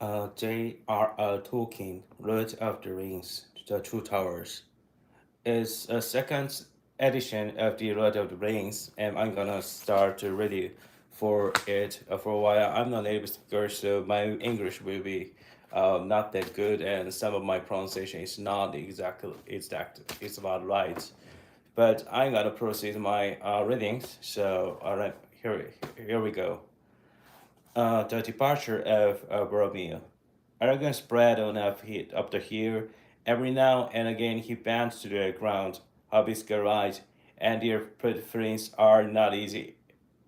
J.R.R. Tolkien, Lord of the Rings, The Two Towers, is a second edition of the Lord of the Rings, and I'm gonna start to read it for it for a while. I'm not a native speaker, so my English will be not that good, and some of my pronunciation is not exactly exact. It's about right, but I'm gonna proceed my readings. So, all right, here we go. The departure of Boromir. Arrogant spread on up the hill. Every now and again he bends to the ground. Hobbies right, and their footprints are not easy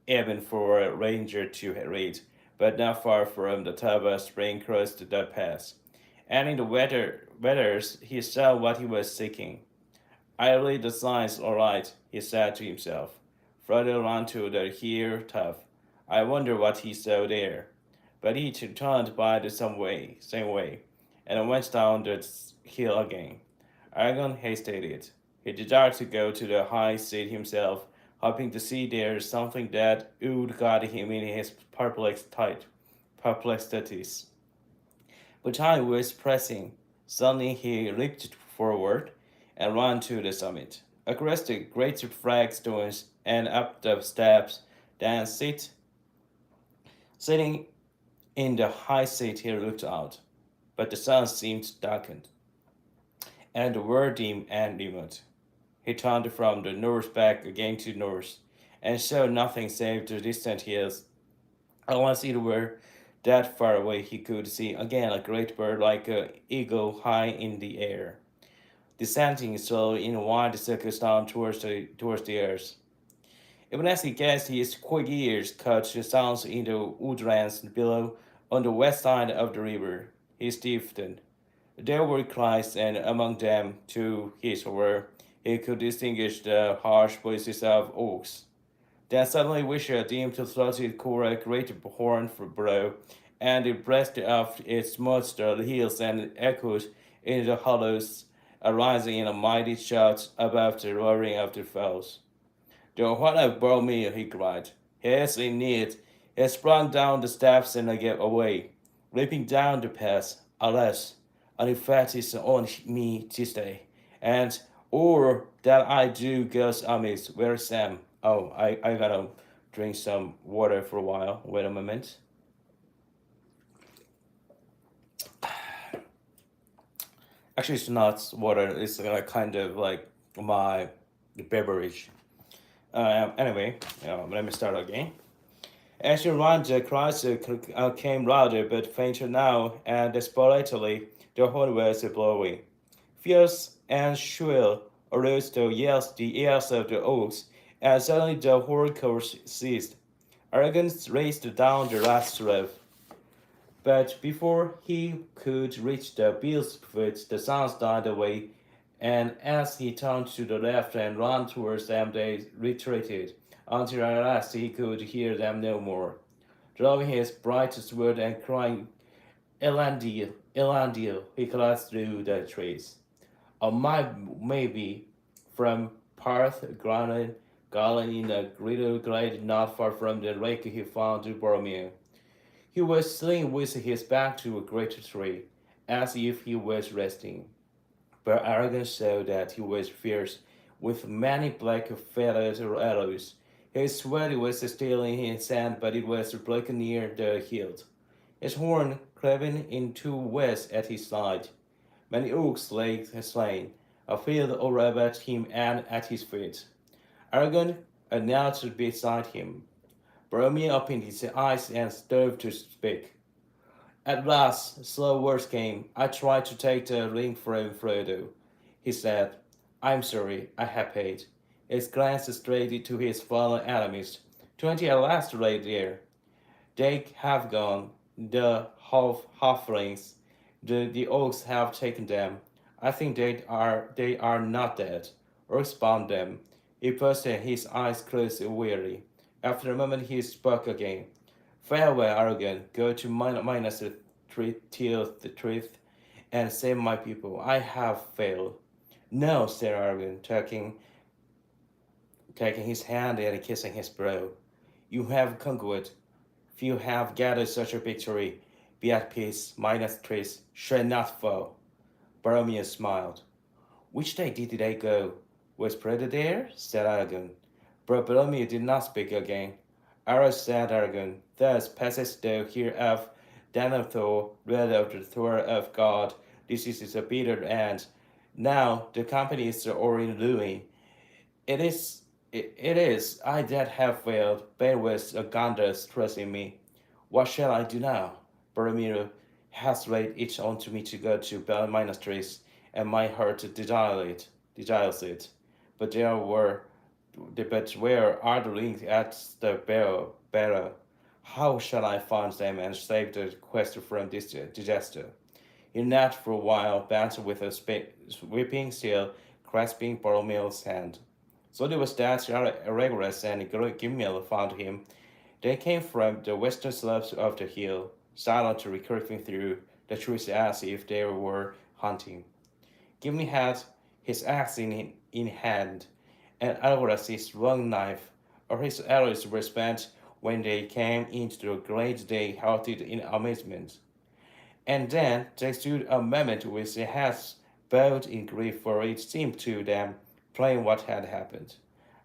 even for a ranger to read, but not far from the top of spring crossed the pass. And in the weathers he saw what he was seeking. I read the signs all right, he said to himself. Further on to the hill top. I wonder what he saw there. But he turned by the same way, and went down the hill again. Aragorn hesitated. He desired to go to the high seat himself, hoping to see there something that would guide him in his perplexities. But time was pressing. Suddenly he leaped forward and ran to the summit, across the great flagstones and up the steps, then sitting in the high seat he looked out. But the sun seemed darkened, and the world dim and remote. He turned from the north back again to north, and saw nothing save the distant hills. Unless it were that far away he could see again a great bird like an eagle high in the air, descending slowly in wide circles down towards the earth. Even as he gazed, his quick ears caught the sounds in the woodlands below on the west side of the river. He stiffened. There were cries, and among them, to his horror, he could distinguish the harsh voices of oaks. Then suddenly Wisha deemed to throated call a great horn for blow, and it breast of its monster heels and echoed in the hollows, arising in a mighty shout above the roaring of the fells. The horn of Boromir, he cried. He is in need. He sprang down the steps and gave away, leaping down the path. Alas, an effect is on me this day, and or that I do goes amiss. Where's Sam? Oh, I gotta drink some water for a while. Wait a moment. Actually, it's not water. It's kind of like my beverage. Anyway, let me start again. As you ran, the cries came louder but fainter now, and desperately the horn was blowing. Fierce and shrill arose the yells of the oaks, and suddenly the horn chorus ceased. Arrogant raced down the last slope, but before he could reach the bill's foot, the sounds died away, and as he turned to the left and ran towards them, they retreated, until at last he could hear them no more. Drawing his bright sword and crying, Elendil, Elendil, he glanced through the trees. Or maybe from Parth Garland in a greater glade not far from the lake he found Boromir. He was sitting with his back to a great tree, as if he was resting. But Aragorn saw that he was fierce, with many black feathered arrows. His sword was still in his hand, but it was broken near the hilt. His horn cleaving in two was at his side. Many oaks lay slain, a field all about him and at his feet. Aragorn knelt beside him. Boromir opened his eyes and strove to speak. At last, slow words came. I tried to take the ring from Frodo. He said, I'm sorry, I have paid. His glance strayed to his fallen enemies. 20 at last lay there. They have gone. The halflings, the oaks have taken them. I think they are not dead. Orcs bound them. He pursed his eyes closed wearily. After a moment he spoke again. Farewell, Arrogant. Go to Minas Tirith and save my people. I have failed. No, said Arrogant, taking his hand and kissing his brow. You have conquered. Few have gathered such a victory. Be at peace, minus trace, shall not fall. Boromir smiled. Which day did they go? Whispered there, said Aragorn. But Boromir did not speak again. Aragorn said Aragorn, thus passes thou here of Denethor, red of the Thor of God. This is a bitter end. Now the company is all in ruin. It is I that have failed, but with Gondor's trust in me. What shall I do now? Boromir has laid it onto me to go to Bel Monasteries, and my heart desires it. But there were, but where are the links at the barrel? How shall I find them and save the quest from this disaster? He knelt for a while, bent with a sweeping seal, grasping Boromir's hand. So it was that Regulus and Gimel found him. They came from the western slopes of the hill, silently creeping through the trees as if they were hunting. Gimli had his axe in hand, and Alvarez his long knife, or his arrows were spent when they came into the glade. They halted in amazement. And then they stood a moment with their heads bowed in grief, for it seemed to them plain what had happened.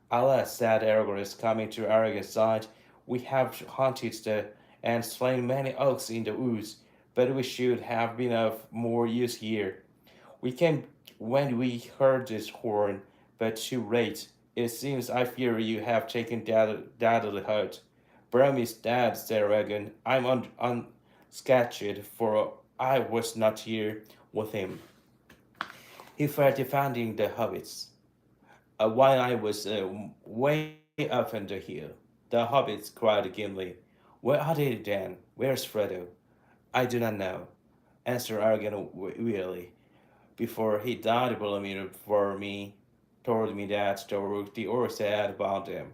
Alas, said Aragorn, coming to Aragorn's side, we have hunted and slain many oaks in the woods, but we should have been of more use here. We came when we heard this horn, but too late. It seems I fear you have taken deadly hurt. Brom is dead, said Aragorn. I'm unscathed, for I was not here with him. He fell defending the hobbits. While I was way up in the hill. The hobbits cried Gimli. Where are they then? Where's Frodo? I do not know, answered Aragorn wearily. Before he died, Boromir for me told me that the orcs said about them.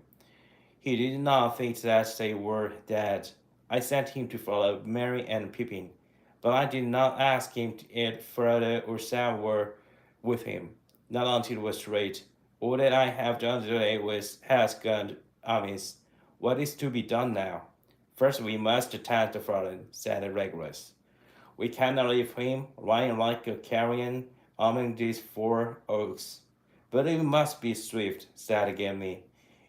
He did not think that they were dead. I sent him to follow Merry and Pippin, but I did not ask him if Frodo or Sam were with him. Not until it was too late. All that I have done today has gone amiss. What is to be done now? First, we must test the fallen, said Regulus. We cannot leave him lying like a carrion among these four oaks. But we must be swift, said Gimli.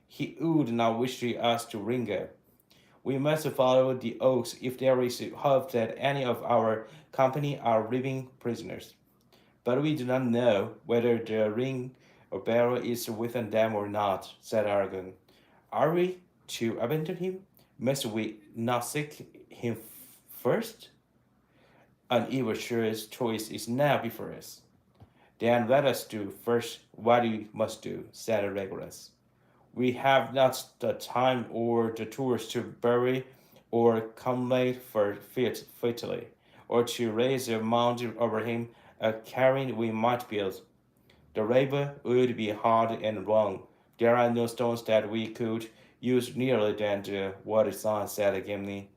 He would not wish us to linger. We must follow the oaks if there is hope that any of our company are living prisoners. But we do not know whether the ring or barrel is within them or not, said Aragorn. Are we to abandon him? Must we not seek him first? An evil choice is now before us. Then let us do first what we must do, said Regulus. We have not the time or the tools to bury or commemorate fatally, or to raise a mound over him, a cairn we might build. The labor would be hard and long. There are no stones that we could use nearer than the water sun, said Gimli.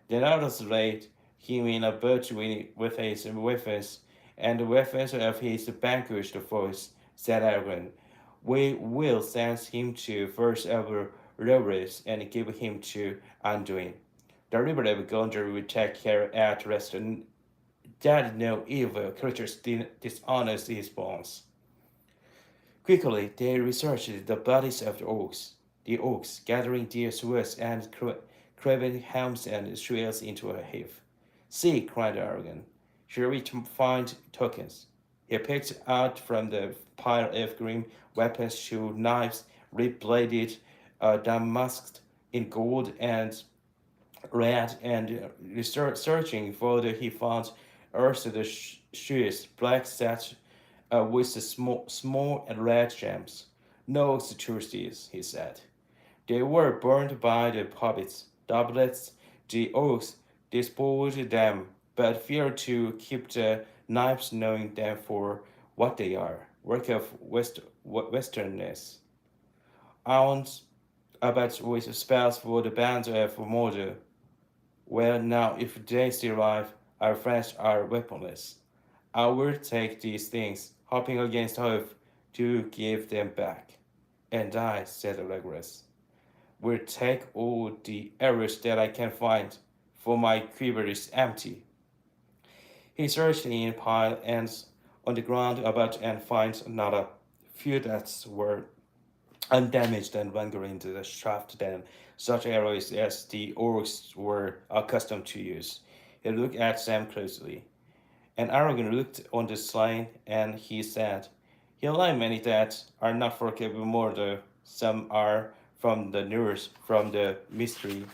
Then let us laid him in a boat with his weapons, and the weapons of his vanquished foes, said Aragorn. We will send him to first over Lorys and give him to Anduin. The river of Gondor will take care at rest that no evil creatures dishonors his bones. Quickly they researched the bodies of the oaks, gathering their swords and craven helms and shields into a heap. See, cried Aragorn, here we find tokens. He picked out from the pile of green weapons two knives, red-bladed, damasked in gold and red, and searching further he found Ursula's shoes, black set with small and red gems. No suitors, he said. They were burned by the hobbits. Doubtless the oaks despoiled them, but feared to keep the knives, knowing them for what they are, work of westernness. Armed but with spells for the band of Mordor. Well, now, if they survive, our friends are weaponless. I will take these things, hoping against hope, to give them back. And I, said Legolas, will take all the arrows that I can find, for my quiver is empty. He searched in pile ends on the ground about and finds not a few that were undamaged and lingering to the shaft than such arrows as the orcs were accustomed to use. He looked at them closely. And Aragorn looked on the slain, and he said, "He'll lie many that are not forgivable more, though some are from the Norse, from the mystery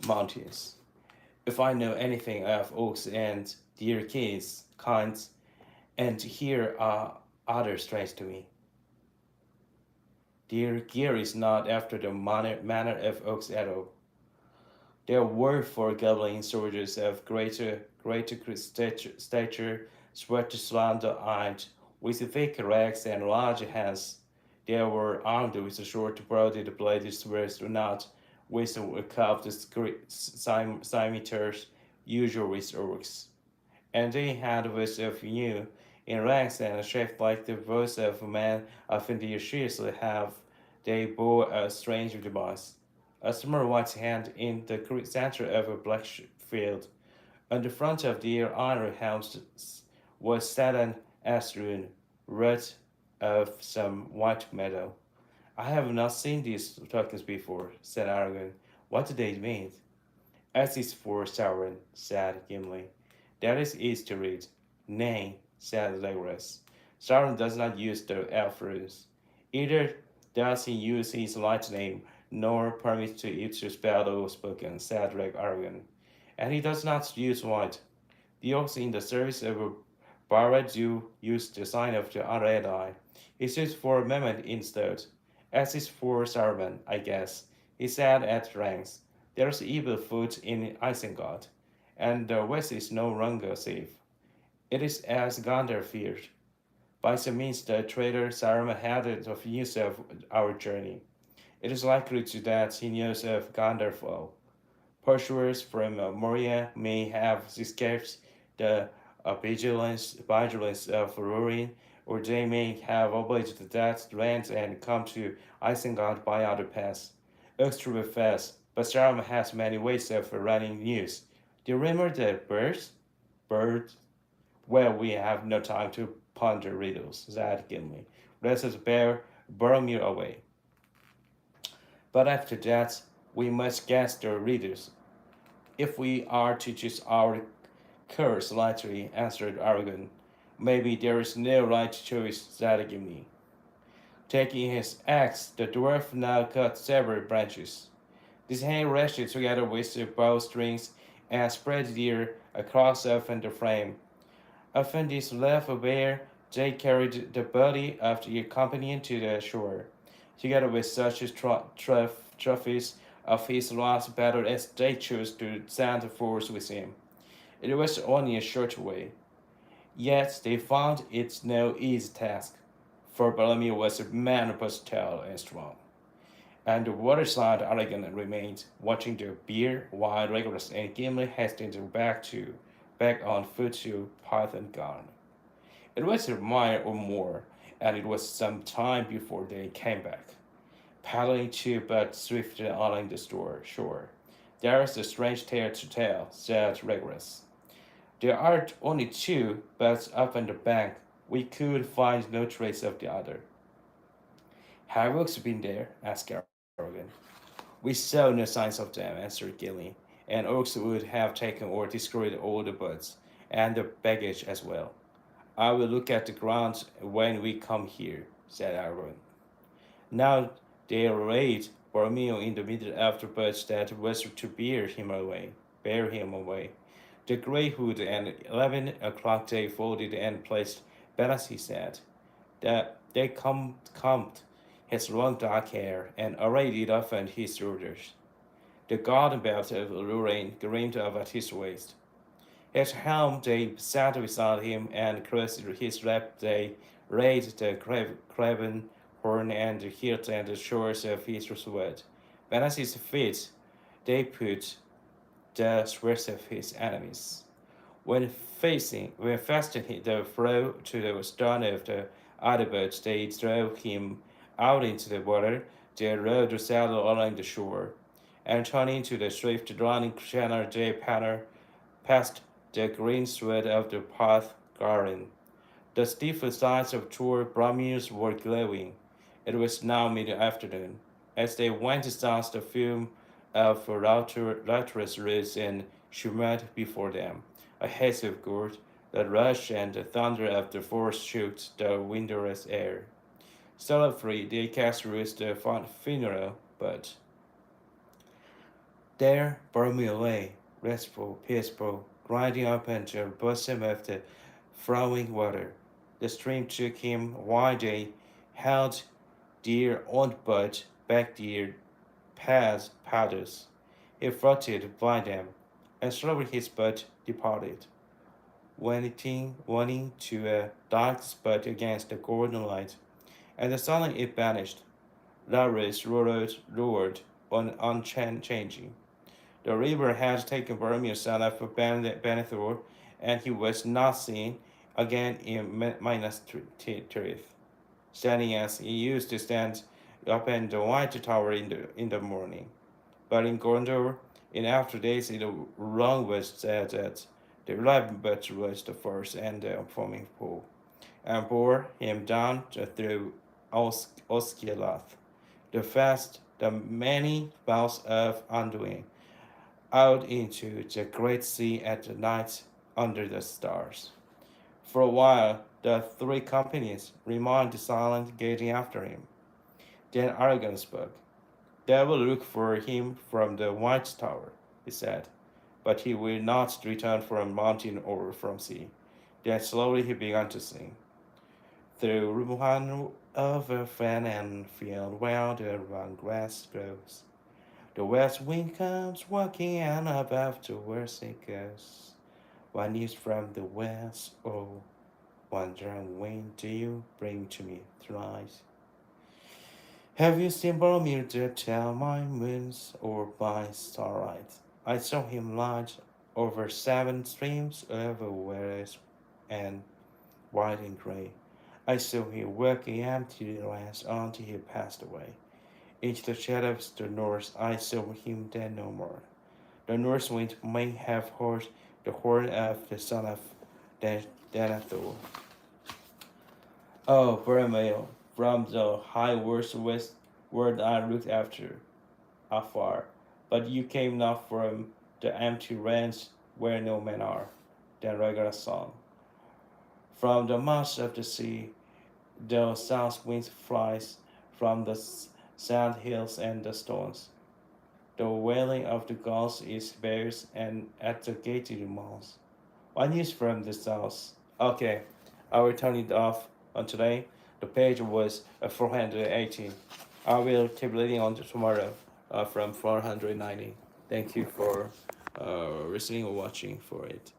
mountains. If I know anything of oaks and deer kinds, and here are others strange to me. Deer gear is not after the manner of oaks at all. There were four goblin soldiers of greater stature, sweaty slender-eyed, with thick legs and large hands. They were armed with short, broaded bladed swords, not with curved scimitars usual with orcs. And they had with of new in ranks and shaped like the voice of a man often the shears have. They bore a strange device. A small white hand in the center of a black field. On the front of their iron helms was set an rune, wrought of some white metal. I have not seen these tokens before, said Aragorn. What do they mean? S is for Sauron, said Gimli. That is easy to read. Nay, said Legolas. Sauron does not use the elf runes. Either does he use his light name, nor permit to each spell or spoken, said Aragorn. And he does not use white. The orcs in the service of Barad-dû use the sign of the red eye. He sits for a moment instead. S is for Saruman, I guess. He said at ranks. There's evil foot in Isengard, and the west is no longer safe. It is as Gandalf feared. By some means the traitor Saruman had of news of our journey. It is likely to that he knows of Gandalf. Pursuers from Moria may have escaped the vigilance of Rorin, or they may have avoided that land and come to Isengard by other paths. Extra fast, but Saruman has many ways of running news. Do you remember the birds? Birds? Well, we have no time to ponder riddles, said Gimli. Let us bear Boromir away. But after that, we must guess the riddles. If we are to choose our course lightly, answered Aragorn. Maybe there is no right choice, said Gimli. Taking his axe, the dwarf now cut several branches. This hand rested together with the bowstrings and spread their across often the frame. Often this left bare, they carried the body of the companion to the shore, together with such trophies of his last battle as they chose to send forth with him. It was only a short way, yet they found it no easy task, for Boromir was a man both tall and strong. And the waterside Aragorn remained, watching the beer, while Legolas and Gimli hastened back on foot to Python. It was a mile or more, and it was some time before they came back, paddling to but swiftly along the shore. There is a strange tale to tell, said Legolas. There are only two, but up on the bank we could find no trace of the other. Have orcs been there? Asked Aragorn. We saw no signs of them, answered Gilly, and orcs would have taken or destroyed all the birds, and the baggage as well. I will look at the ground when we come here, said Aragorn. Now they arrayed Boromir in the middle of the birds that was to bear him away. The grey hood and 11 o'clock they folded and placed balance, he said. That they combed his long dark hair and arrayed it often his shoulders. The golden belt of Lúthien gleamed at his waist. His helm they sat beside him, and across his lap they laid the craven horn and the hilt and the shores of his sword. Beneath his feet they put the swords of his enemies. When fastening the throw to the stern of the other boat, they drove him out into the water. They rowed the sail along the shore, and turning to the swift running channel, they passed the green sweat of the path garden. The stiff sides of tall Brahmins were glowing. It was now mid-afternoon. As they went south, the fume of Lautrus rose and shimmered before them. A haze of gold, the rush and the thunder of the force shook the windless air. Sorrowfully, they cast loose the funeral, but there, Boromir lay, restful, peaceful, gliding up into the bosom of the flowing water. The stream took him while they held their own but back their paddles. He floated by them, and slowly his boat departed, winding to a dark spot against the golden light, and suddenly it vanished. Laris roared on unchanging. The river had taken Boromir, son of Benethor, and he was not seen again in Minas Tirith, standing as he used to stand up in the White Tower in the morning. But in Gondor, in after days, it wrong was said that the reliable but was the first and the foaming pool, and bore him down through Osgiliath, the fast, the many boughs of Anduin, out into the great sea at night under the stars. For a while, the three companies remained silent, gazing after him. Then Aragorn spoke. "They will look for him from the White Tower," he said, "but he will not return from mountain or from sea." Then slowly he began to sing. Through one over fen and field where the long grass grows, the west wind comes walking, and above the west it goes. What news from the west, oh, wandering wind, do you bring to me tonight? Have you seen Boromir the tell my moons, or by starlight? I saw him light over 7 streams, over wells and white and grey. I saw him working empty lands until he passed away. Into the shadows of the north I saw him then no more. The north wind may have heard the horn of the son of Denethor. Oh, Boromir, from the high west word I looked after afar, but you came not from the empty range where no men are. Then Rhaegar song. From the mouth of the sea, the south wind flies from the sand hills and the stones. The wailing of the gulls is bears and at the gated mouths. What news from the south? Okay, I will turn it off on today. The page was 418. I will keep reading on tomorrow from 490. Thank you for listening or watching for it.